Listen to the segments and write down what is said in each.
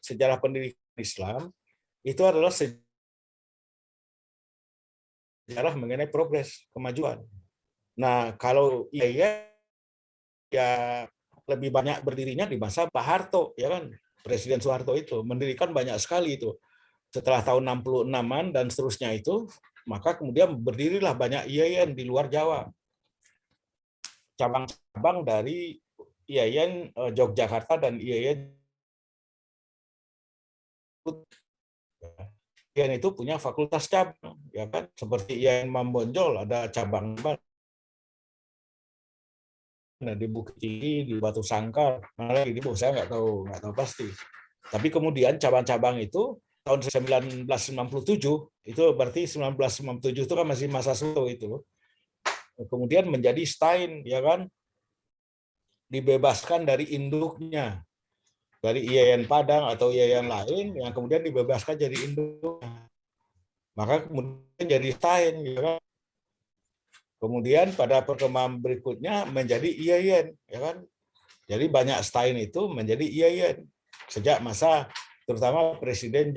sejarah pendidikan Islam itu adalah sejarah mengenai progres, kemajuan. Nah, kalau iya ya lebih banyak berdirinya di masa Pak Harto, ya kan? Presiden Soeharto itu mendirikan banyak sekali itu. Setelah tahun 66-an dan seterusnya itu, maka kemudian berdirilah banyak IAIN di luar Jawa. Cabang-cabang dari IAIN Yogyakarta dan IAIN itu punya fakultas cabang, ya kan? Seperti IAIN Mambonjol ada cabang di Bukit Tinggi, di Batu Sangkar, mana lagi di saya nggak tahu pasti. Tapi kemudian cabang-cabang itu tahun 1997 itu berarti 1997 itu kan masih masa Soeharto itu. Kemudian menjadi Stein, ya kan? Dibebaskan dari induknya, dari IAIN Padang atau IAIN lain yang kemudian dibebaskan jadi induknya. Maka kemudian jadi Stein, ya kan? Kemudian pada perkembangan berikutnya menjadi IAIN, ya kan? Jadi banyak Stein itu menjadi IAIN sejak masa terutama Presiden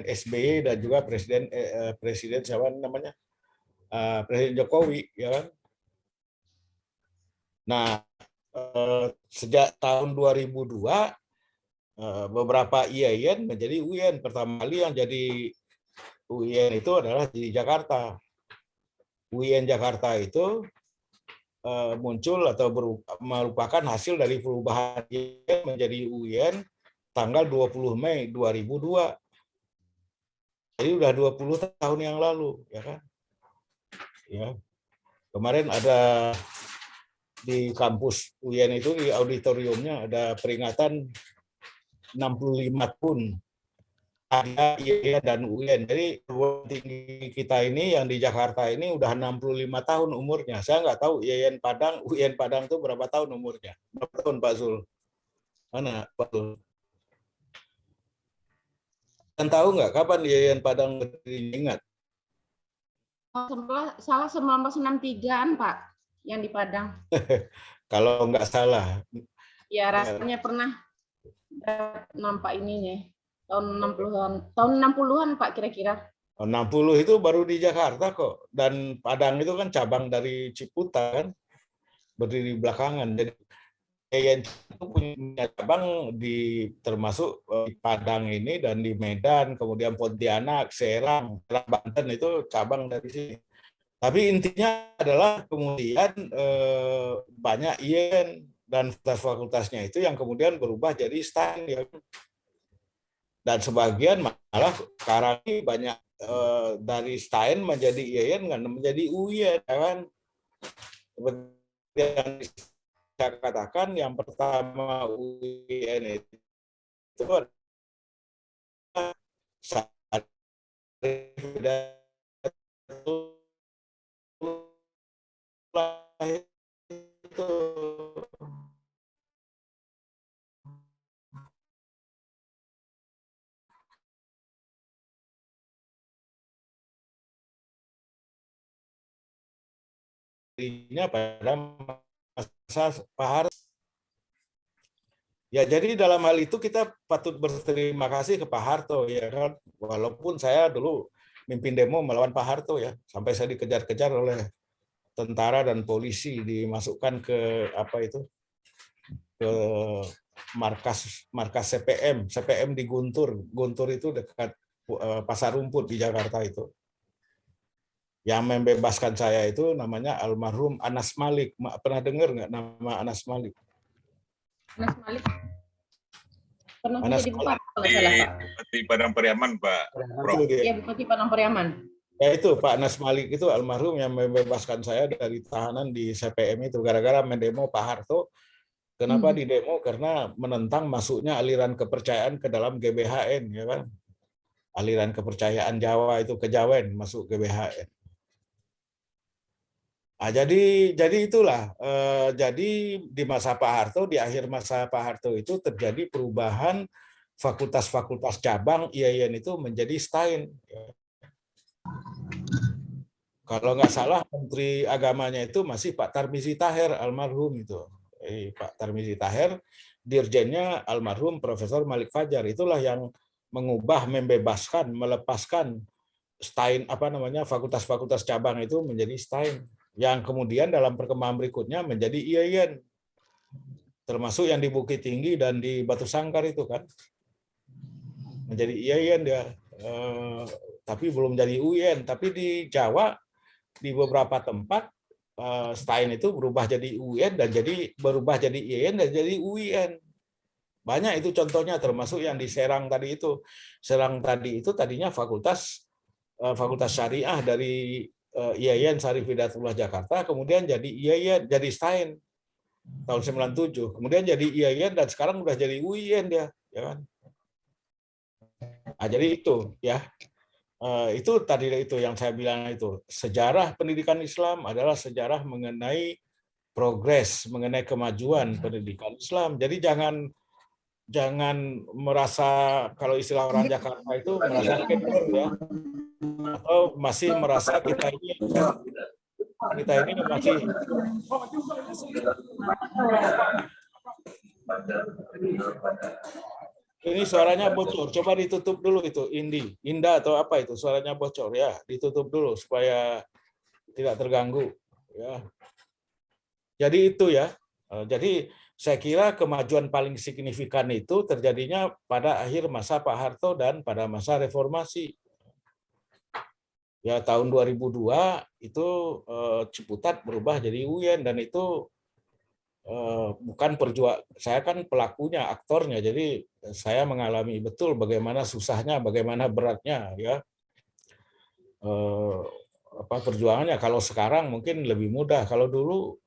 SBY dan juga Presiden siapa namanya Presiden Jokowi, ya kan? Nah, sejak tahun 2002 beberapa IAIN menjadi UIN. Pertama kali yang jadi UIN itu adalah di Jakarta. UIN Jakarta itu muncul atau merupakan hasil dari perubahan IAIN menjadi UIN tanggal 20 Mei 2002. Jadi udah 20 tahun yang lalu, ya kan? Ya. Kemarin ada di kampus UIN itu di auditoriumnya ada peringatan 65 tahun ada IAIN dan UIN. Jadi perguruan tinggi kita ini yang di Jakarta ini udah 65 tahun umurnya. Saya nggak tahu IAIN Padang, UIN Padang itu berapa tahun umurnya. Berapa tahun Pak Zul? Mana Pak Zul? Dan tahu nggak kapan IAIN Padang berdiri? Ingat? Salah 1963-an Pak, yang di Padang. Kalau nggak salah. Ya, rasanya pernah nampak ininya. Tahun 60-an. Tahun 60-an Pak kira-kira. 60 itu baru di Jakarta kok. Dan Padang itu kan cabang dari Ciputa kan. Berdiri belakangan. Jadi IAIN itu punya cabang di termasuk di Padang ini dan di Medan, kemudian Pontianak, Serang, Banten itu cabang dari sini. Tapi intinya adalah kemudian banyak IAIN dan fakultas-fakultasnya itu yang kemudian berubah jadi STAN, ya. Dan sebagian malah sekarang ini banyak dari STAN menjadi IAIN kan menjadi UIN, ya kan? Seperti yang saya katakan, yang pertama UIN itu adalah itu pada masa Pak Harto. Ya, jadi dalam hal itu kita patut berterima kasih ke Pak Harto, ya kan. Walaupun saya dulu mimpin demo melawan Pak Harto, ya, sampai saya dikejar-kejar oleh tentara dan polisi, dimasukkan ke apa itu, ke markas CPM di Guntur. Guntur itu dekat Pasar Rumput di Jakarta itu. Yang membebaskan saya itu namanya almarhum Anas Malik. Pernah dengar nggak nama Anas Malik? Anas Malik pernah Anas menjadi bupati kalau nggak salah Pak. Bupati Padang Pariaman Pak. Iya, Bupati Padang Pariaman. Ya itu Pak Anas Malik itu almarhum yang membebaskan saya dari tahanan di CPM itu gara-gara mendemo Pak Harto. Kenapa didemo? Karena menentang masuknya aliran kepercayaan ke dalam GBHN, ya kan? Aliran kepercayaan Jawa itu kejawen masuk GBHN. Nah, jadi itulah. Jadi di masa Pak Harto, di akhir masa Pak Harto itu terjadi perubahan fakultas-fakultas cabang IAIN itu menjadi STAIN. Kalau nggak salah Menteri Agamanya itu masih Pak Tarmizi Taher almarhum itu. Pak Tarmizi Taher dirjennya almarhum Profesor Malik Fajar. Itulah yang mengubah, membebaskan, melepaskan STAIN fakultas-fakultas cabang itu menjadi STAIN, yang kemudian dalam perkembangan berikutnya menjadi IAIN, termasuk yang di Bukit Tinggi dan di Batu Sangkar itu kan menjadi IAIN dia, tapi belum jadi UIN. Tapi di Jawa di beberapa tempat STAIN itu berubah jadi UIN dan berubah jadi IAIN dan jadi UIN. Banyak itu contohnya, termasuk yang di Serang tadi itu. Serang tadi itu tadinya fakultas syariah dari IAIN Syarif Hidayatullah Jakarta, kemudian jadi IAIN, jadi STAIN tahun 97, kemudian jadi IAIN dan sekarang udah jadi UIN dia, ya kan? Nah, jadi itu ya, itu tadi itu yang saya bilang itu, sejarah pendidikan Islam adalah sejarah mengenai progres, mengenai kemajuan pendidikan Islam. Jadi jangan merasa, kalau istilah orang Jakarta itu merasa keder ya, atau masih merasa kita ini masih ini suaranya bocor. Coba ditutup dulu itu, Indah atau apa itu, suaranya bocor ya, ditutup dulu supaya tidak terganggu ya. Jadi itu ya. Jadi saya kira kemajuan paling signifikan itu terjadinya pada akhir masa Pak Harto dan pada masa reformasi. Ya, tahun 2002 itu Ciputat berubah jadi UIN, dan itu bukan saya kan pelakunya, aktornya, jadi saya mengalami betul bagaimana susahnya, bagaimana beratnya ya perjuangannya. Kalau sekarang mungkin lebih mudah. Kalau dulu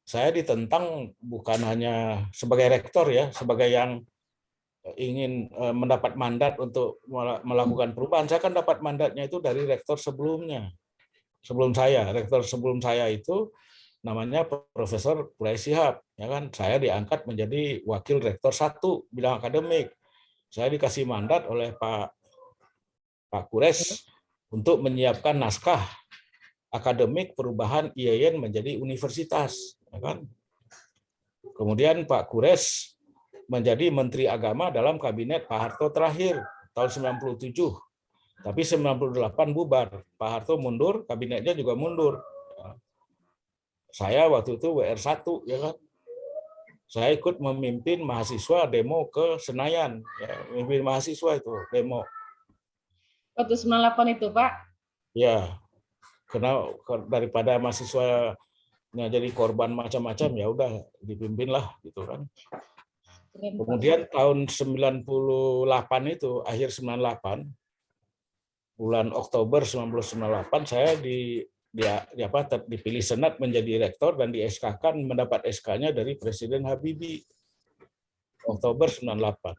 saya ditentang bukan hanya sebagai rektor ya, sebagai yang ingin mendapat mandat untuk melakukan perubahan. Saya kan dapat mandatnya itu dari rektor sebelumnya. Rektor sebelum saya itu namanya Profesor Quraish Shihab, ya kan? Saya diangkat menjadi wakil rektor 1 bidang akademik. Saya dikasih mandat oleh Pak Quraish untuk menyiapkan naskah akademik perubahan IAIN menjadi universitas, ya kan? Kemudian Pak Quraish menjadi Menteri Agama dalam kabinet Pak Harto terakhir tahun 97. Tapi 98 bubar. Pak Harto mundur, kabinetnya juga mundur. Saya waktu itu WR1 ya kan. Saya ikut memimpin mahasiswa demo ke Senayan, ya, memimpin mahasiswa itu demo. Waktu 98 itu, Pak? Ya. Karena daripada mahasiswa jadi korban macam-macam, ya udah dipimpin lah gitu kan. Kemudian tahun 98 itu, akhir 98, bulan Oktober 1998, saya dipilih Senat menjadi rektor dan di SK-kan, mendapat SK-nya dari Presiden Habibie. Oktober 98.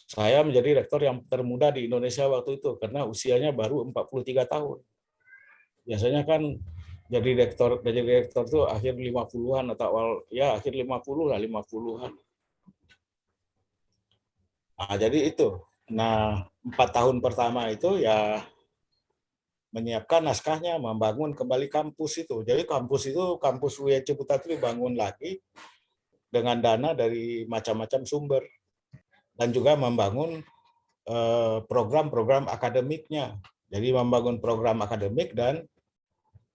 Saya menjadi rektor yang termuda di Indonesia waktu itu karena usianya baru 43 tahun. Biasanya kan jadi rektor itu akhir 50-an atau awal ya akhir 50 lah, 50-an. Nah, jadi itu. Nah, 4 tahun pertama itu ya menyiapkan naskahnya, membangun kembali kampus itu. Jadi kampus UIN Ciputat itu dibangun lagi dengan dana dari macam-macam sumber, dan juga membangun program-program akademiknya. Jadi membangun program akademik dan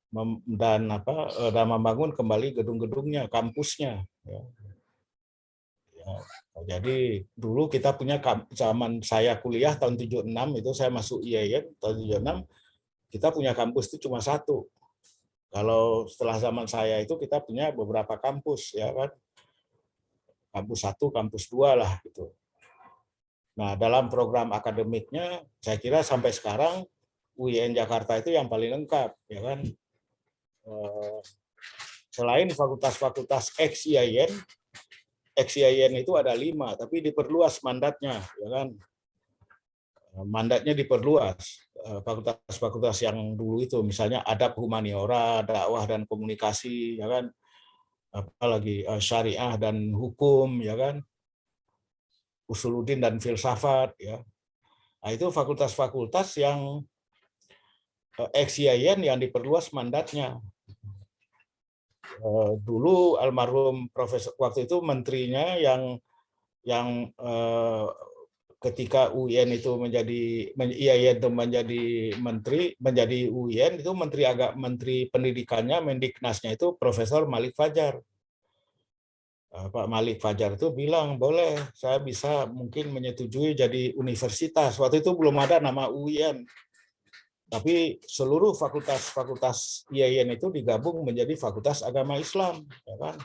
membangun kembali gedung-gedungnya, kampusnya. Ya. Jadi dulu kita punya, zaman saya kuliah tahun 76 itu saya masuk IAIN tahun 76, kita punya kampus itu cuma 1. Kalau setelah zaman saya itu kita punya beberapa kampus ya kan. Kampus 1, kampus 2 lah gitu. Nah, dalam program akademiknya saya kira sampai sekarang UIN Jakarta itu yang paling lengkap ya kan. Selain fakultas-fakultas ex-IAIN itu ada 5, tapi diperluas mandatnya, ya kan? Mandatnya diperluas. Fakultas-fakultas yang dulu itu, misalnya adab humaniora, dakwah dan komunikasi, ya kan? Apalagi syariah dan hukum, ya kan? Usuluddin dan filsafat, ya. Nah, itu fakultas-fakultas yang ex-IAIN yang diperluas mandatnya. Dulu almarhum profesor waktu itu menterinya yang ketika UIN itu IAIN itu menjadi menteri, menjadi UIN itu menteri pendidikannya, Mendiknasnya itu Profesor Malik Fajar. Pak Malik Fajar itu bilang, boleh, saya bisa mungkin menyetujui jadi universitas. Waktu itu belum ada nama UIN, tapi seluruh fakultas-fakultas IAIN itu digabung menjadi Fakultas Agama Islam, ya kan?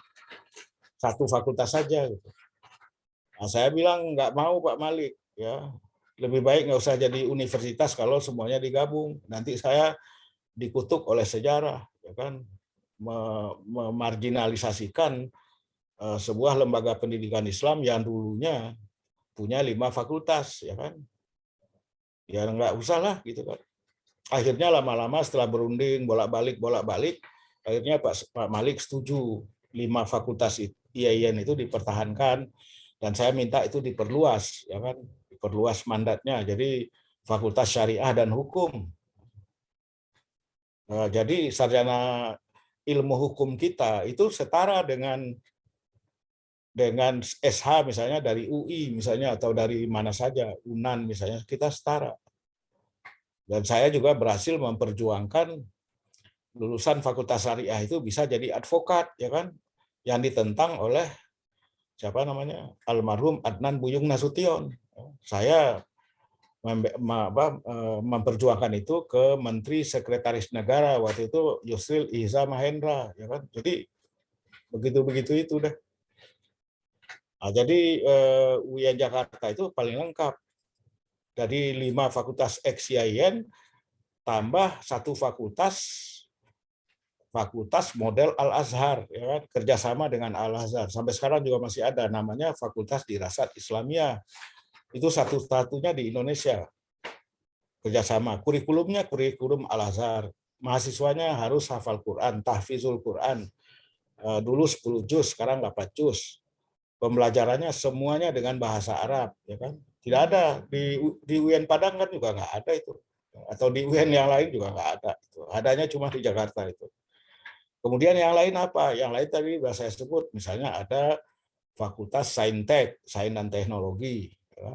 Satu fakultas saja. Gitu. Nah, saya bilang nggak mau Pak Malik, ya lebih baik nggak usah jadi universitas kalau semuanya digabung. Nanti saya dikutuk oleh sejarah, ya kan, memarginalisasikan sebuah lembaga pendidikan Islam yang dulunya punya 5 fakultas, ya kan? Ya nggak usah lah, gitu kan. Akhirnya lama-lama setelah berunding bolak-balik, akhirnya Pak Malik setuju 5 fakultas IAIN itu dipertahankan dan saya minta itu diperluas, ya kan, diperluas mandatnya. Jadi Fakultas Syariah dan Hukum. Jadi sarjana ilmu hukum kita itu setara dengan SH misalnya dari UI misalnya atau dari mana saja, UNAN misalnya, kita setara. Dan saya juga berhasil memperjuangkan lulusan Fakultas Syariah itu bisa jadi advokat, ya kan, yang ditentang oleh siapa namanya, almarhum Adnan Buyung Nasution. Saya memperjuangkan itu ke Menteri Sekretaris Negara waktu itu Yusril Ihza Mahendra, ya kan. Jadi begitu itu deh. Nah, jadi UIN Jakarta itu paling lengkap. Dari 5 fakultas ex-IAIN tambah 1 fakultas model Al-Azhar, ya kan, kerjasama dengan Al-Azhar. Sampai sekarang juga masih ada, namanya Fakultas Dirasat Islamiyah. Itu satu-satunya di Indonesia. Kerjasama. Kurikulumnya kurikulum Al-Azhar. Mahasiswanya harus hafal Quran, tahfizul Quran. Dulu 10 juz, sekarang 8 juz. Pembelajarannya semuanya dengan bahasa Arab, ya kan. Tidak ada di UIN Padang kan juga nggak ada itu, atau di UIN yang lain juga nggak ada. Itu adanya cuma di Jakarta itu. Kemudian yang lain apa? Yang lain tadi sudah saya sebut, misalnya ada Fakultas Saintek, Sains dan Teknologi. Ya.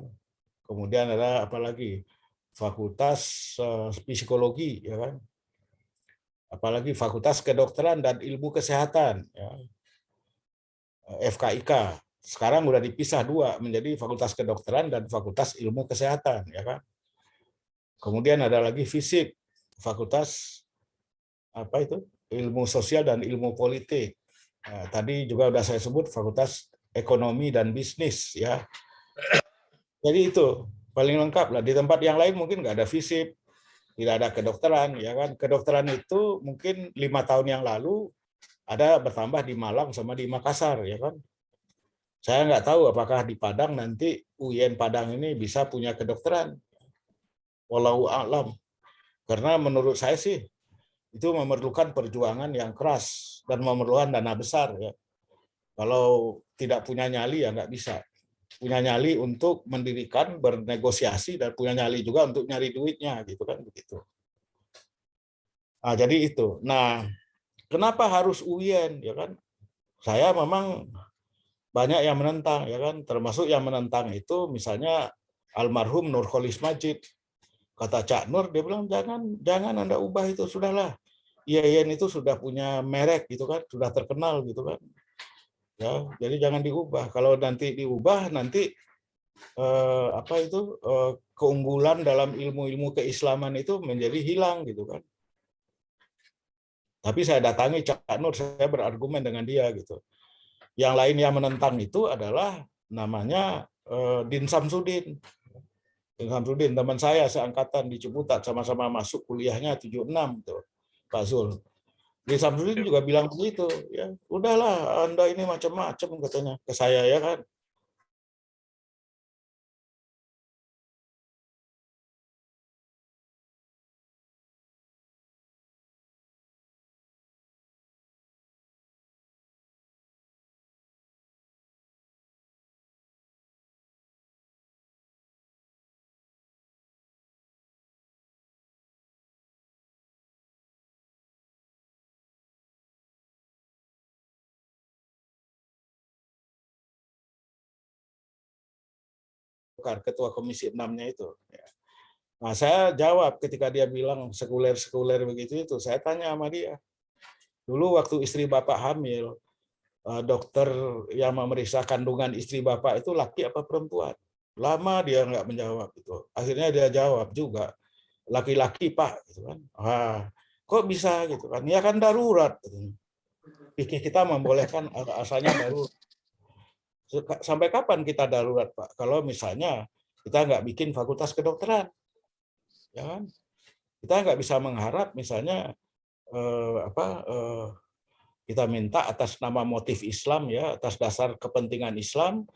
Kemudian ada apa lagi? Fakultas Psikologi, ya kan? Apalagi Fakultas Kedokteran dan Ilmu Kesehatan, ya. FKIK. Sekarang udah dipisah 2 menjadi Fakultas Kedokteran dan Fakultas Ilmu Kesehatan, ya kan? Kemudian ada lagi Fisip, Fakultas apa itu? Ilmu Sosial dan Ilmu Politik. Nah, tadi juga sudah saya sebut Fakultas Ekonomi dan Bisnis, ya. Jadi itu paling lengkap lah. Di tempat yang lain mungkin nggak ada Fisip, tidak ada kedokteran, ya kan. Kedokteran itu mungkin 5 tahun yang lalu ada bertambah di Malang sama di Makassar, ya kan. Saya nggak tahu apakah di Padang nanti UIN Padang ini bisa punya kedokteran. Wallahu a'lam. Karena menurut saya sih itu memerlukan perjuangan yang keras dan memerlukan dana besar, ya. Kalau tidak punya nyali ya nggak bisa. Punya nyali untuk mendirikan, bernegosiasi, dan punya nyali juga untuk nyari duitnya, gitu kan, begitu. Nah, jadi itu. Nah, kenapa harus UIN, ya kan? Saya memang banyak yang menentang, ya kan, termasuk yang menentang itu misalnya almarhum Nurholis Majid. Kata Cak Nur, dia bilang jangan Anda ubah itu, sudahlah. IAIN itu sudah punya merek gitu kan, sudah terkenal gitu kan. Ya, jadi jangan diubah. Kalau nanti diubah nanti keunggulan dalam ilmu-ilmu keislaman itu menjadi hilang gitu kan. Tapi saya datangi Cak Nur, saya berargumen dengan dia gitu. Yang lain yang menentang itu adalah namanya Din Samsudin. Din Samsudin, teman saya seangkatan di Ciputat, sama-sama masuk kuliahnya 76 tuh, Pak Zul. Din Samsudin juga bilang begitu, ya udahlah Anda ini macam-macam katanya ke saya, ya kan. Golkar, ketua Komisi 6-nya itu. Nah, saya jawab ketika dia bilang sekuler begitu itu, saya tanya sama dia. Dulu waktu istri Bapak hamil, dokter yang memeriksa kandungan istri Bapak itu laki apa perempuan? Lama dia nggak menjawab itu. Akhirnya dia jawab juga, laki-laki Pak, gitu kan. Kok bisa gitu kan? Ya kan darurat. Fikih kita membolehkan asalnya darurat. Sampai kapan kita darurat, Pak? Kalau misalnya kita nggak bikin fakultas kedokteran, ya kan? Kita nggak bisa mengharap misalnya kita minta atas nama motif Islam, ya, atas dasar kepentingan Islam,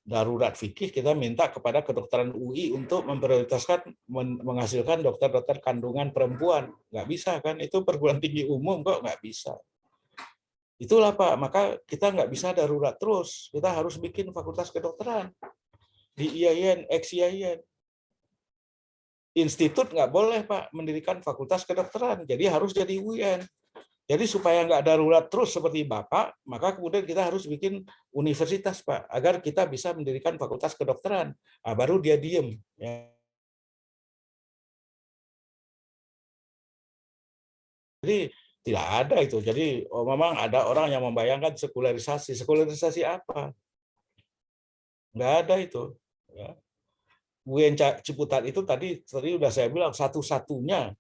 darurat fikih, kita minta kepada kedokteran UI untuk memprioritaskan menghasilkan dokter-dokter kandungan perempuan. Nggak bisa kan? Itu perguruan tinggi umum kok nggak bisa. Itulah Pak, maka kita nggak bisa darurat terus. Kita harus bikin fakultas kedokteran di IAIN, ex-IAIN. Institut nggak boleh Pak mendirikan fakultas kedokteran, jadi harus jadi UIN. Jadi supaya nggak darurat terus seperti Bapak, maka kemudian kita harus bikin universitas Pak, agar kita bisa mendirikan fakultas kedokteran. Nah, baru dia diem. Ya. Jadi tidak ada itu. Jadi memang ada orang yang membayangkan sekularisasi. Sekularisasi apa? Nggak ada itu. Ya. UIN Ciputat itu tadi sudah saya bilang satu-satunya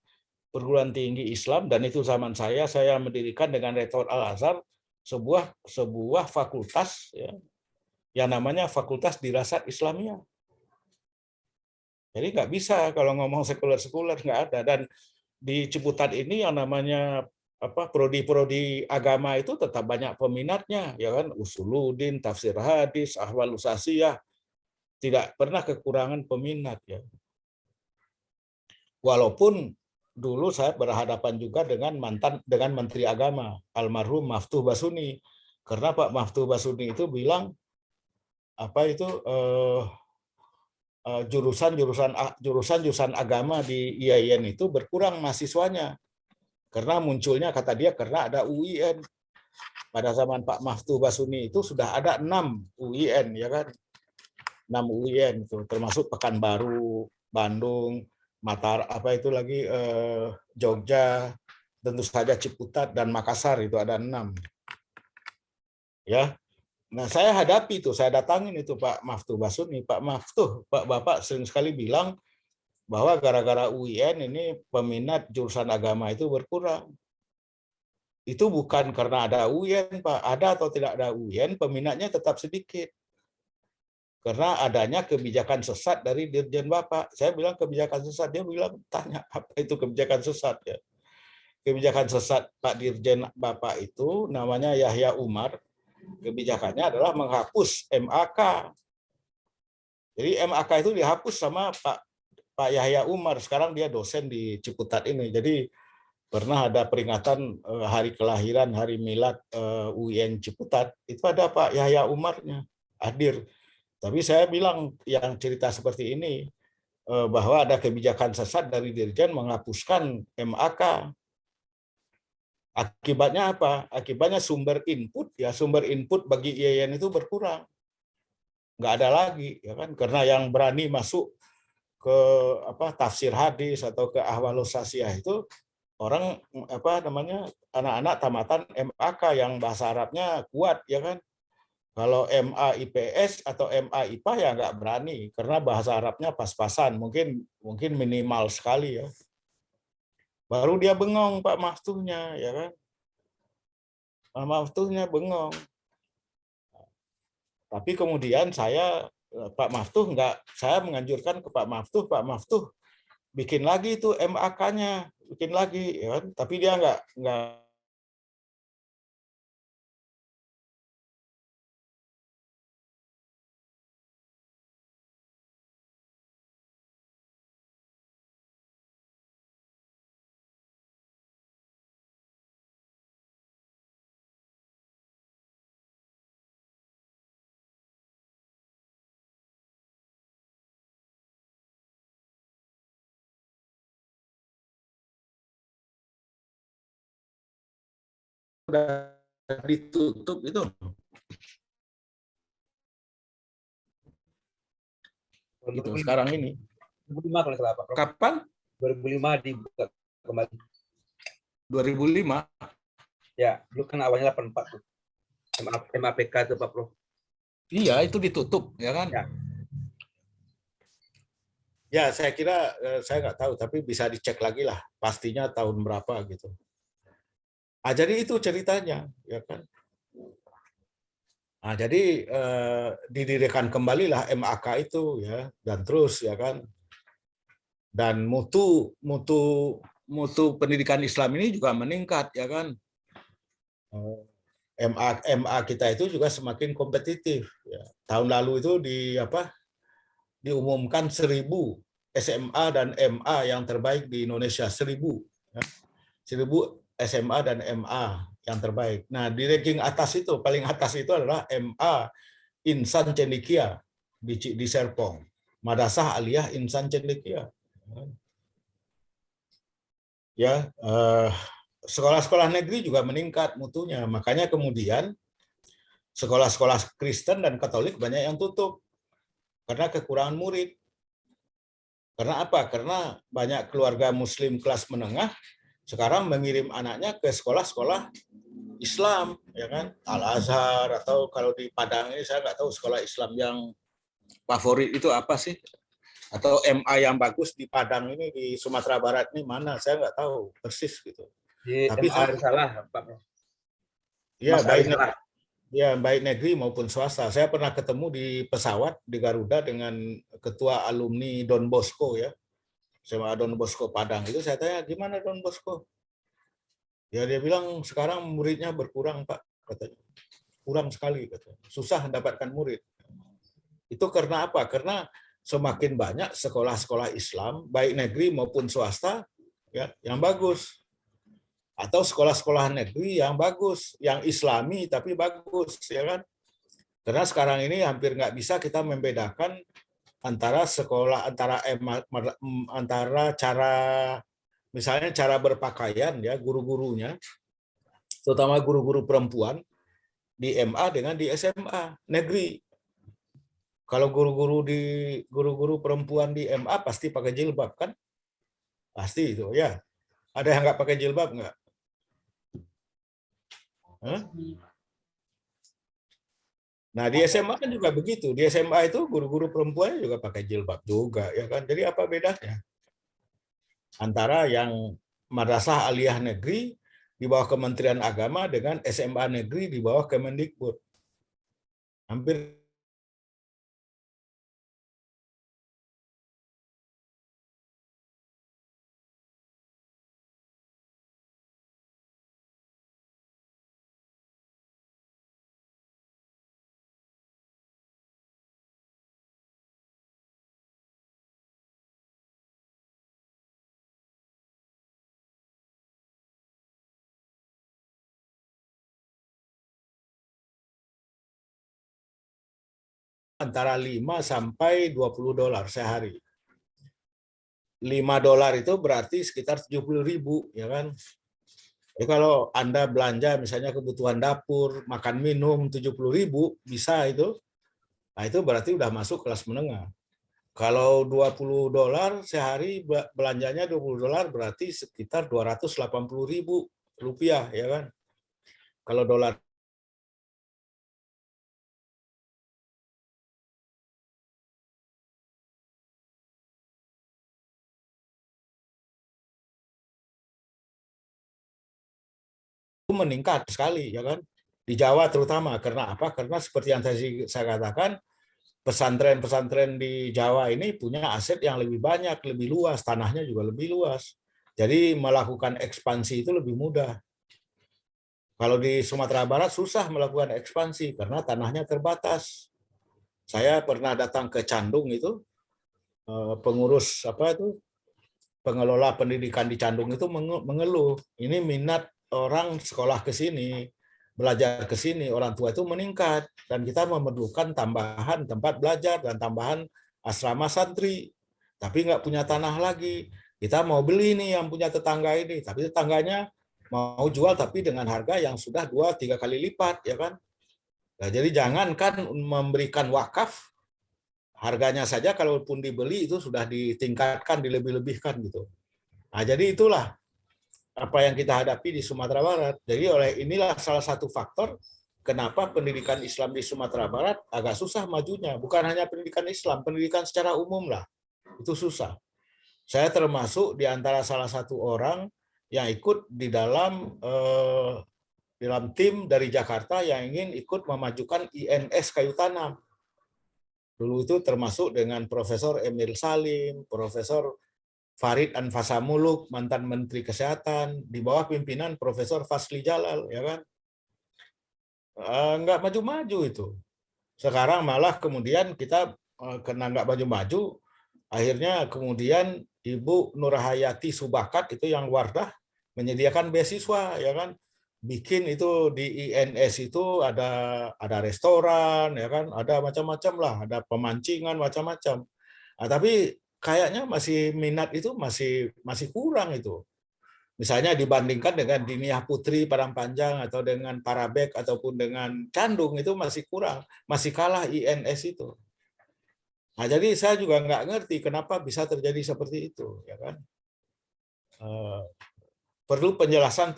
perguruan tinggi Islam, dan itu zaman saya mendirikan dengan Rektor Al-Azhar sebuah fakultas, ya, yang namanya Fakultas Dirasat Islamiyah. Jadi nggak bisa kalau ngomong sekuler nggak ada. Dan di Ciputat ini yang namanya prodi-prodi agama itu tetap banyak peminatnya, ya kan, usuluddin, tafsir hadis, ahwal usasiyah, tidak pernah kekurangan peminat, ya. Walaupun dulu saya berhadapan juga dengan Menteri Agama almarhum Maftuh Basuni, karena Pak Maftuh Basuni itu bilang jurusan agama di IAIN itu berkurang mahasiswanya karena munculnya, kata dia, karena ada UIN. Pada zaman Pak Maftuh Basuni itu sudah ada 6 UIN, ya kan, 6 UIN itu termasuk Pekanbaru, Bandung, Jogja, tentu saja Ciputat dan Makassar, itu ada 6. Ya. Nah, saya hadapi itu, saya datangin itu Pak Maftuh Basuni. Pak Maftuh, Bapak sering sekali bilang bahwa gara-gara UIN ini peminat jurusan agama itu berkurang. Itu bukan karena ada UIN, Pak. Ada atau tidak ada UIN, peminatnya tetap sedikit. Karena adanya kebijakan sesat dari Dirjen Bapak. Saya bilang kebijakan sesat, dia bilang, tanya apa itu kebijakan sesat, ya. Kebijakan sesat Pak Dirjen Bapak itu namanya Yahya Umar. Kebijakannya adalah menghapus MAK. Jadi MAK itu dihapus sama Pak Yahya Umar. Sekarang dia dosen di Ciputat ini. Jadi pernah ada peringatan hari kelahiran, hari milad UIN Ciputat, itu ada Pak Yahya Umarnya hadir. Tapi saya bilang yang cerita seperti ini, bahwa ada kebijakan sesat dari Dirjen menghapuskan MAK. Akibatnya apa? Akibatnya sumber input bagi IAIN itu berkurang. Nggak ada lagi, ya kan? Karena yang berani masuk ke tafsir hadis atau ke ahwalus sasiyah itu orang anak-anak tamatan MAK yang bahasa Arabnya kuat, ya kan? Kalau MA IPS atau MA IPA ya nggak berani karena bahasa Arabnya pas-pasan, mungkin minimal sekali, ya. Baru dia bengong Pak Maftuhnya, ya kan? Pak Maftuhnya bengong. Tapi kemudian Pak Maftuh saya menganjurkan ke Pak Maftuh bikin lagi itu MAK-nya, bikin lagi, ya kan? Tapi dia nggak udah ditutup itu. gitu sekarang ini. 2005 kalau salah Pak Prof. Kapan? 2005 dibuka kembali. 2005. Ya, dulu kan awalnya 84 tuh. MAPK itu Pak Prof. Iya, itu ditutup, ya kan? Ya. Ya, saya kira saya nggak tahu, tapi bisa dicek lagi lah, pastinya tahun berapa gitu. Ah, jadi itu ceritanya, ya kan? Nah, jadi didirikan kembalilah MAK itu, ya, dan terus, ya kan? Dan mutu pendidikan Islam ini juga meningkat, ya kan? MA kita itu juga semakin kompetitif. Ya. Tahun lalu itu diumumkan 1.000 SMA dan MA yang terbaik di Indonesia, 1.000. Ya. 1.000 SMA dan MA yang terbaik. Nah, di ranking atas itu, paling atas itu adalah MA Insan Cendekia di Serpong. Madrasah Aliyah Insan Cendekia. Ya, sekolah-sekolah negeri juga meningkat mutunya. Makanya kemudian sekolah-sekolah Kristen dan Katolik banyak yang tutup karena kekurangan murid. Karena apa? Karena banyak keluarga Muslim kelas menengah sekarang mengirim anaknya ke sekolah-sekolah Islam, ya kan? Al-Azhar atau kalau di Padang ini saya nggak tahu sekolah Islam yang favorit itu apa sih? Atau MA yang bagus di Padang ini di Sumatera Barat ini mana? Saya nggak tahu persis gitu. Di Tapi MA salah Pak Prof. Ya, Mas baik negeri maupun swasta. Saya pernah ketemu di pesawat di Garuda dengan ketua alumni Don Bosco, ya. SMA Don Bosco Padang. Itu saya tanya, gimana Don Bosco? Ya, dia bilang sekarang muridnya berkurang, Pak, katanya. Kurang sekali, katanya. Susah mendapatkan murid. Itu karena apa? Karena semakin banyak sekolah-sekolah Islam, baik negeri maupun swasta, ya, yang bagus. Atau sekolah-sekolah negeri yang bagus, yang Islami tapi bagus, ya kan? Karena sekarang ini hampir nggak bisa kita membedakan antara sekolah, antara cara, misalnya cara berpakaian, ya, guru-gurunya, terutama guru-guru perempuan di MA dengan di SMA negeri. Kalau guru-guru perempuan di MA pasti pakai jilbab, kan? Pasti itu, ya. Ada yang nggak pakai jilbab nggak? Nah, di SMA kan juga begitu. Di SMA itu guru-guru perempuannya juga pakai jilbab juga, ya kan? Jadi apa bedanya antara yang Madrasah Aliyah Negeri di bawah Kementerian Agama dengan SMA Negeri di bawah Kemendikbud? Hampir antara 5 sampai $20 sehari. $5 itu berarti sekitar 70.000, ya kan? Jadi kalau Anda belanja misalnya kebutuhan dapur, makan minum 70.000 bisa itu. Nah, itu berarti udah masuk kelas menengah. Kalau $20 sehari, belanjanya $20 berarti sekitar 280.000 rupiah, ya kan? Kalau dolar meningkat sekali, ya kan? Di Jawa terutama. Karena apa? Karena seperti yang tadi saya katakan, pesantren-pesantren di Jawa ini punya aset yang lebih banyak, lebih luas, tanahnya juga lebih luas. Jadi melakukan ekspansi itu lebih mudah. Kalau di Sumatera Barat susah melakukan ekspansi karena tanahnya terbatas. Saya pernah datang ke Candung itu, pengurus pengelola pendidikan di Candung itu mengeluh, ini minat orang sekolah ke sini, belajar ke sini, orang tua itu meningkat, dan kita memerlukan tambahan tempat belajar dan tambahan asrama santri, tapi nggak punya tanah lagi. Kita mau beli nih yang punya tetangga ini, tapi tetangganya mau jual tapi dengan harga yang sudah 2-3 kali lipat, ya kan? Nah, jadi jangankan memberikan wakaf, harganya saja kalaupun dibeli itu sudah ditingkatkan, dilebih-lebihkan gitu. Nah, jadi itulah apa yang kita hadapi di Sumatera Barat. Jadi oleh inilah salah satu faktor kenapa pendidikan Islam di Sumatera Barat agak susah majunya. Bukan hanya pendidikan Islam, pendidikan secara umum lah. Itu susah. Saya termasuk di antara salah satu orang yang ikut di dalam tim dari Jakarta yang ingin ikut memajukan INS kayu tanam. Dulu itu termasuk dengan Profesor Emil Salim, Profesor Farid Anfasa Muluk, mantan Menteri Kesehatan, di bawah pimpinan Profesor Fasli Jalal, ya kan? Nggak maju-maju itu. Sekarang malah kemudian kita kena nggak maju-maju, akhirnya kemudian Ibu Nurhayati Subakat itu yang Wardah menyediakan beasiswa, ya kan? Bikin itu di INS itu ada restoran, ya kan? Ada macam-macam lah, ada pemancingan macam-macam. Nah, tapi kayaknya masih minat itu masih kurang itu. Misalnya dibandingkan dengan Diniah Putri Padang Panjang atau dengan Parabek ataupun dengan Candung itu masih kurang, masih kalah INS itu. Nah, jadi saya juga nggak ngerti kenapa bisa terjadi seperti itu, ya kan? Perlu penjelasan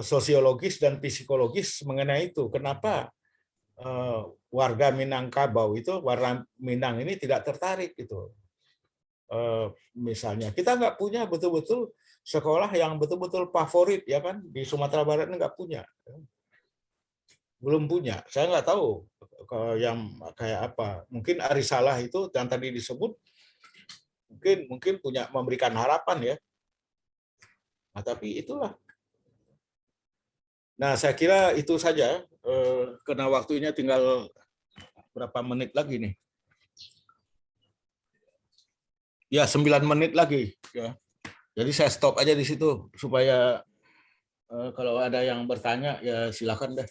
sosiologis dan psikologis mengenai itu. Kenapa warga Minangkabau itu, warga Minang ini tidak tertarik itu. Misalnya kita nggak punya betul-betul sekolah yang betul-betul favorit, ya kan, di Sumatera Barat ini nggak punya, belum punya. Saya nggak tahu yang kayak apa. Mungkin Arisalah itu yang tadi disebut mungkin punya memberikan harapan ya. Nah, tapi itulah. Nah, saya kira itu saja. Karena waktunya tinggal berapa menit lagi nih? Ya, 9 menit lagi. Ya. Jadi saya stop aja di situ supaya kalau ada yang bertanya ya silakan deh.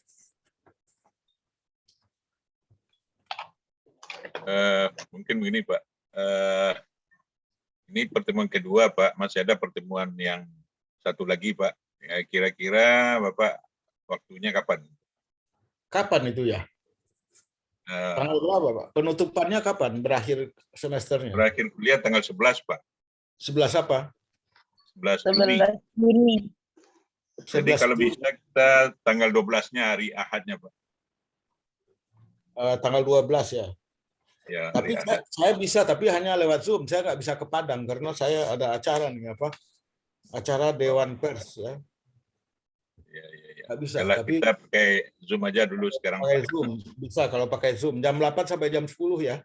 Mungkin begini Pak. Ini pertemuan kedua Pak. Masih ada pertemuan yang satu lagi Pak. Ya, kira-kira Bapak waktunya kapan? Kapan itu ya? Tanggal berapa, Pak? Penutupannya kapan? Berakhir semesternya? Berakhir kuliah tanggal 11, Pak. 11 apa? 11 Juni. 11 Juni. Jadi kalau bisa kita tanggal 12-nya hari Ahadnya, Pak. Tanggal 12 ya? Ya, tapi saya bisa, tapi hanya lewat Zoom. Saya nggak bisa ke Padang karena saya ada acara nih, apa? Acara Dewan Pers ya. Ya. Nggak bisa, Yalah, tapi kita pakai Zoom aja dulu sekarang. pakai Zoom. Bisa kalau pakai Zoom. Jam 8 sampai jam 10 ya?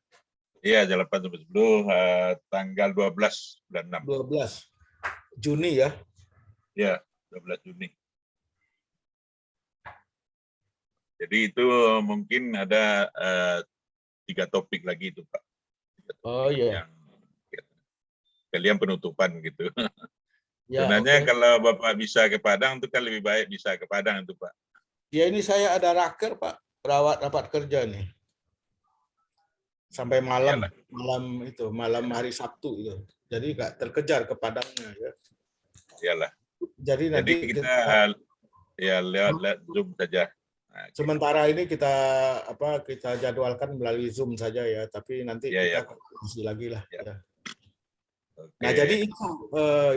Iya, jam 8 sampai 10, tanggal 12 bulan 6. 12 Juni ya? Ya, 12 Juni. Jadi itu mungkin ada 3 topik lagi itu, Pak. Oh iya. Yang kalian penutupan gitu. Ya, sebenarnya okay. Kalau Bapak bisa ke Padang itu kan lebih baik bisa ke Padang itu, Pak. Ya ini saya ada raker, Pak. Rapat kerja nih. Sampai malam, Iyalah. malam hari Sabtu itu. Jadi nggak terkejar ke Padangnya ya. Iyalah. Jadi nanti kita ya lewat Zoom saja. Nah, sementara ini kita jadwalkan melalui Zoom saja ya, tapi nanti kita komunikasi lagi lah. Ya. Okay. Nah jadi itu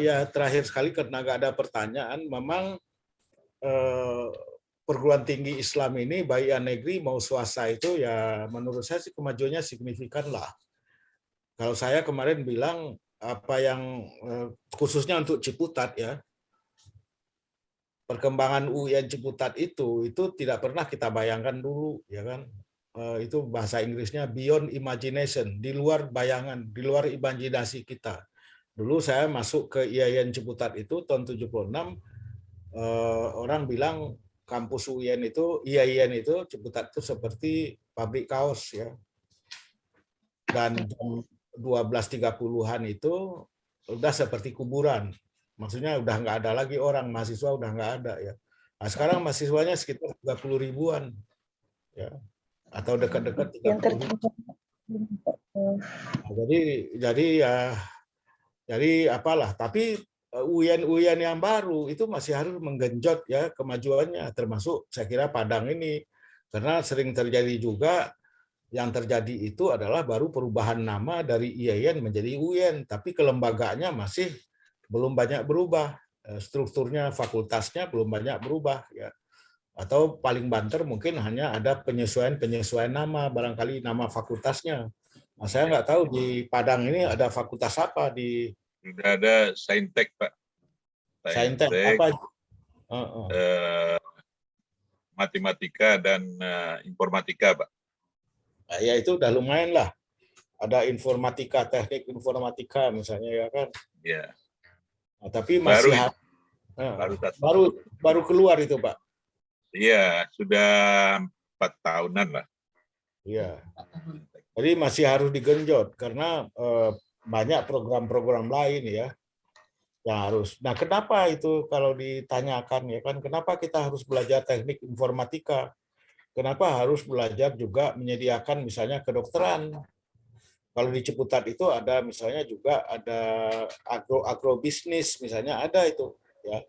ya terakhir sekali karena nggak ada pertanyaan, memang perguruan tinggi Islam ini baik yang negeri mau swasta itu ya menurut saya sih kemajuannya signifikan lah. Kalau saya kemarin bilang apa yang khususnya untuk Ciputat ya, perkembangan UIN Ciputat itu tidak pernah kita bayangkan dulu ya kan. Itu bahasa Inggrisnya beyond imagination, di luar bayangan, di luar imajinasi kita. Dulu saya masuk ke IAIN Ciputat itu tahun 76, orang bilang kampus UIN itu, IAIN itu Ciputat itu seperti pabrik kaos ya. Dan jam 12.30-an itu udah seperti kuburan. Maksudnya udah nggak ada lagi orang, mahasiswa udah nggak ada ya. Nah, sekarang mahasiswanya sekitar 30 ribuan ya, atau dekat-dekat 30 ribuan. Nah, jadi apalah. Tapi UIN yang baru itu masih harus menggenjot ya kemajuannya, termasuk saya kira Padang ini, karena sering terjadi juga yang terjadi itu adalah baru perubahan nama dari IAIN menjadi UIN, tapi kelembagaannya masih belum banyak berubah. Strukturnya, fakultasnya belum banyak berubah. Ya. Atau paling banter mungkin hanya ada penyesuaian nama, barangkali nama fakultasnya. Nah, saya nggak tahu di Padang ini ada fakultas apa di Sudah ada Saintek, Pak. Saintek Saintek, apa? matematika dan informatika, Pak. Nah, ya itu udah lumayan lah. Ada informatika, teknik informatika misalnya ya kan. Ya. Nah, tapi masih baru keluar itu, Pak. Iya, sudah 4 tahunan lah. Iya. Jadi masih harus digenjot karena banyak program-program lain ya yang harus. Nah, kenapa itu kalau ditanyakan ya kan, kenapa kita harus belajar teknik informatika? Kenapa harus belajar juga menyediakan misalnya kedokteran? Kalau di Ciputat itu ada misalnya juga ada agrobisnis misalnya ada itu ya.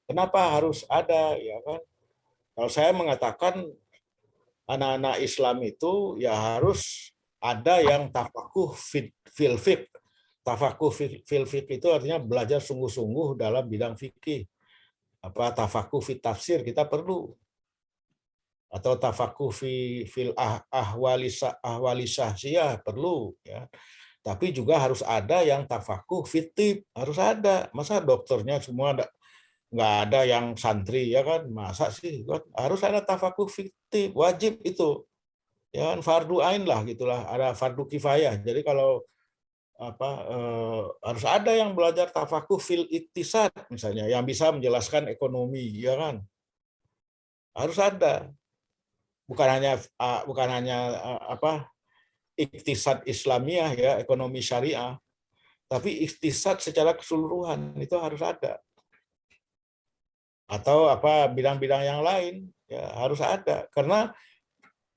Kenapa harus ada ya kan? Kalau saya mengatakan anak-anak Islam itu ya harus ada yang tafakuh fil fiqh. Tafakuh fil fiqh itu artinya belajar sungguh-sungguh dalam bidang fikih. Apa tafakuh fit tafsir kita perlu. Atau tafakuh fil ahwali syahsiyah perlu ya. Tapi juga harus ada yang tafakuh fit tib, harus ada. Masa dokternya semua nggak ada yang santri ya kan, masa sih kan? Harus ada tafakuh fiktif, wajib itu ya kan, fardu ain lah gitulah, ada fardu kifayah. Jadi kalau harus ada yang belajar tafakuh fil iktisad misalnya yang bisa menjelaskan ekonomi ya kan, harus ada, bukan hanya iktisad Islamiyah ya, ekonomi syariah, tapi iktisad secara keseluruhan itu harus ada. Atau bidang-bidang yang lain ya harus ada, karena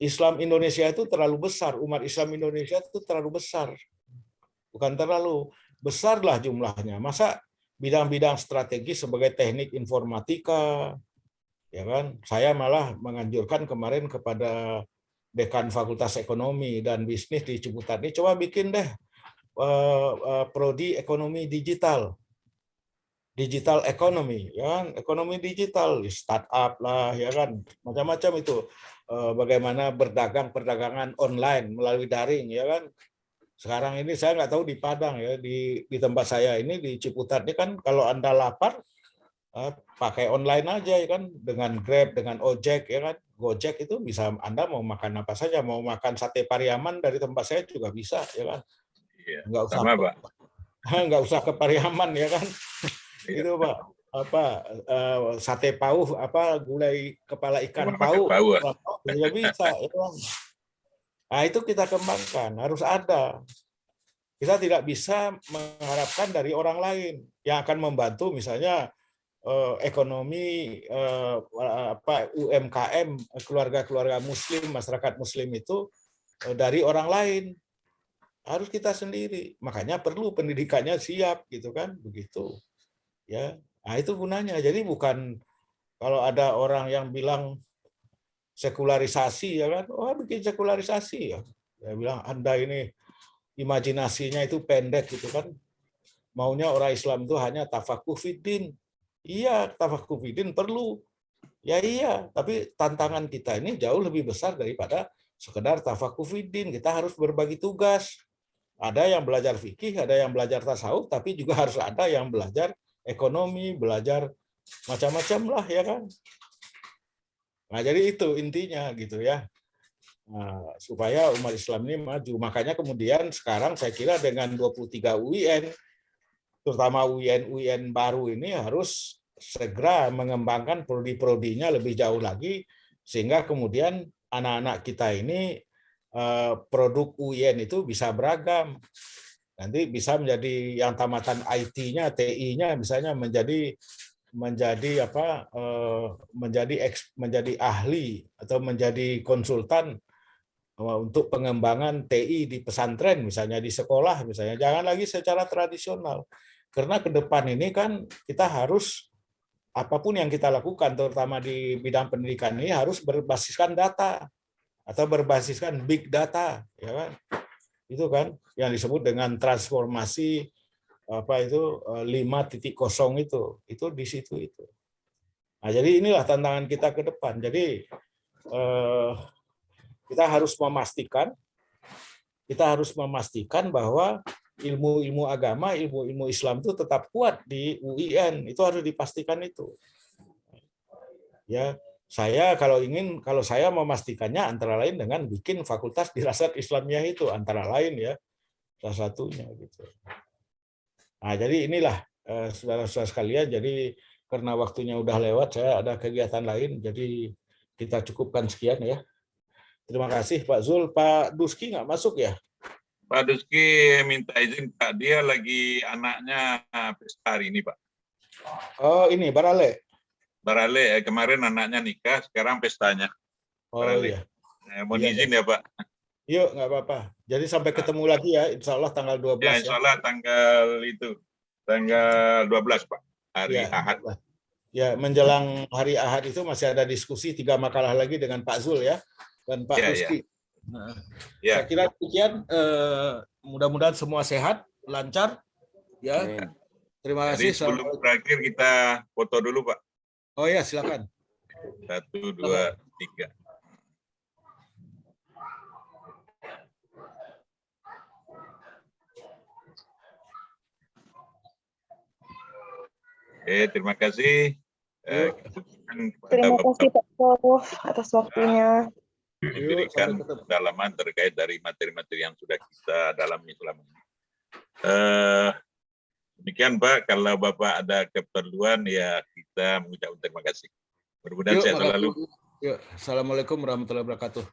Islam Indonesia itu terlalu besar, umat Islam Indonesia itu terlalu besar, bukan terlalu besar lah jumlahnya. Masa bidang-bidang strategis sebagai teknik informatika, ya kan? Saya malah menganjurkan kemarin kepada dekan Fakultas Ekonomi dan Bisnis di Ciputat ini, coba bikin deh prodi ekonomi digital ekonomi, ya kan? Ekonomi digital, startup lah, ya kan? Macam-macam itu. Bagaimana perdagangan online melalui daring, ya kan? Sekarang ini saya nggak tahu di Padang ya, di tempat saya ini di Ciputat ini kan kalau Anda lapar pakai online aja ya kan, dengan Grab, dengan Ojek ya kan. Gojek itu bisa Anda mau makan apa saja, mau makan sate Pariaman dari tempat saya juga bisa ya kan. Iya, nggak usah sama, Pak. nggak usah ke Pariaman ya kan. Iya. Itu Pak, sate pauh, gulai kepala ikan pauh juga bisa ya kan. Nah, itu kita kembangkan, harus ada. Kita tidak bisa mengharapkan dari orang lain yang akan membantu misalnya ekonomi UMKM, keluarga-keluarga muslim, masyarakat muslim itu dari orang lain. Harus kita sendiri. Makanya perlu pendidikannya siap gitu kan, begitu. Ya. Nah, itu gunanya. Jadi bukan kalau ada orang yang bilang sekularisasi ya kan, bikin sekularisasi ya. Dia bilang Anda ini imajinasinya itu pendek gitu kan. Maunya orang Islam itu hanya tafakuh fiddin. Iya, tafakuh fiddin perlu. Ya iya, tapi tantangan kita ini jauh lebih besar daripada sekedar tafakuh fiddin. Kita harus berbagi tugas. Ada yang belajar fikih, ada yang belajar tasawuf, tapi juga harus ada yang belajar ekonomi, belajar macam-macam lah ya kan. Nah, jadi itu intinya gitu ya. Nah, supaya umat Islam ini maju. Makanya kemudian sekarang saya kira dengan 23 UIN, terutama UIN baru ini harus segera mengembangkan prodi-prodinya lebih jauh lagi, sehingga kemudian anak-anak kita ini produk UIN itu bisa beragam. Nanti bisa menjadi yang tamatan IT-nya, TI-nya misalnya menjadi ahli atau menjadi konsultan untuk pengembangan TI di pesantren misalnya, di sekolah misalnya. Jangan lagi secara tradisional. Karena ke depan ini kan kita harus apapun yang kita lakukan terutama di bidang pendidikan ini harus berbasiskan data. atau berbasiskan big data, ya kan? Itu kan yang disebut dengan transformasi apa itu 5.0 itu di situ itu. Nah, jadi inilah tantangan kita ke depan. Jadi kita harus memastikan bahwa ilmu-ilmu agama, ilmu-ilmu Islam itu tetap kuat di UIN. Itu harus dipastikan itu. Ya, kalau saya memastikannya antara lain dengan bikin fakultas dirasat Islamiyah itu antara lain ya, salah satunya gitu. Nah, jadi inilah saudara-saudara sekalian, jadi karena waktunya udah lewat, saya ada kegiatan lain, jadi kita cukupkan sekian ya. Terima kasih Pak Zul. Pak Duski nggak masuk ya? Pak Duski minta izin Pak, dia lagi anaknya pesta hari ini Pak. Oh ini Barale. Barale, kemarin anaknya nikah, sekarang pestanya. Oh Barale. iya. Mohon izin ya Pak. Yuk, nggak apa-apa. Jadi sampai ketemu lagi ya, insya Allah tanggal 12 Ya, insya Allah tanggal 12 Pak, hari ya. Ahad. Ya, menjelang hari Ahad itu masih ada diskusi 3 makalah lagi dengan Pak Zul ya, dan Pak Duski. Nah, saya kira demikian. Mudah-mudahan semua sehat, lancar. Ya. Terima kasih. Jadi sebelum terakhir kita foto dulu Pak. Oh ya, silakan. 1, 2, 3. Terima kasih. Terima kasih Pak Prof atas waktunya. Diberikan pendalaman terkait dari materi-materi yang sudah kita dalami selama ini. Demikian Pak, kalau Bapak ada keperluan ya kita mengucapkan terima kasih. Mudah-mudahan sehat selalu. Assalamualaikum warahmatullahi wabarakatuh.